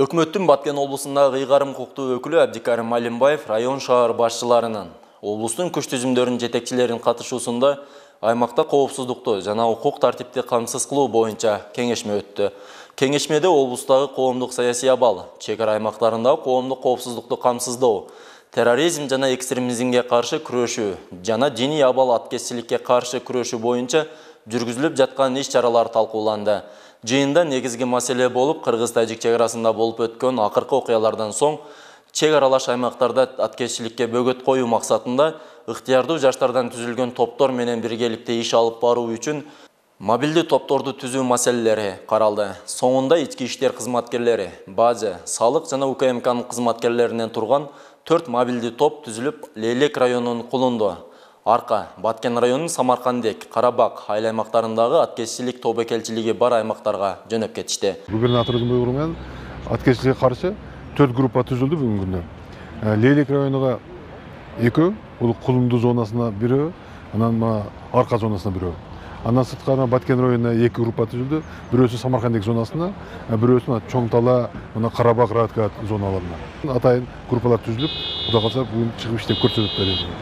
Өкмөттүн Баткен облусундагы ыйгарым укуктуу өкүлү Абдикарим Малимбаев район шаар башчыларынын, облустун күч түзүмдөрүнүн жетекчилеринин катышуусунда аймакта коопсуздукту жана укук тартипти камсыз кылуу боюнча кеңешме өттү. Кеңешмеде облустагы коомдук саясий абал, чек ара аймактарындагы коомдук коопсуздукту камсыздоо, терроризм жана экстремизмге каршы күрөшүү жана диний абал аткезчиликке каршы күрөшүү боюнча жүргүзүлүп жаткан иш-чаралар талкууланды. Жыйында негизги маселе болуп, Кыргыз-Тажик чек арасында болуп өткөн акыркы окуялардан соң чек аралаш аймактарда аткезчиликке бөгөт коюу максатында ыктыярдуу жаштардан түзүлгөн топтор менен биргеликте иш алып баруу үчүн мобилдүү топторду түзүү маселелери каралды. Соңунда ички иштер кызматкерлери, база, салык жана УКМКнын кызматкерлеринен турган 4 мобилдүү топ түзүлүп, Лейлек районунун Кулунду, Арка, Баткен районунун Самаркандек, Карабак айыл аймактарындагы аткезчилик тобокелчилиги бар аймактарга жөнөп кетишти. Губернатордун буйругу менен аткезчиликке каршы 4 группа түзүлдү бүгүнкү күндө. Лейлек районуга 2, бул Кулунду зонасына 1, анан Арка зонасына 1. Андан сырткары Баткен районуна 2 группа түзүлдү. Бирөөсү Самаркандек зонасына, бирөөсү Чоң Тала, Карабак Радка зоналарына. Атайын группалар түзүлүп, Кудай калса бүгүн чыгып иштеп көрсөтөт.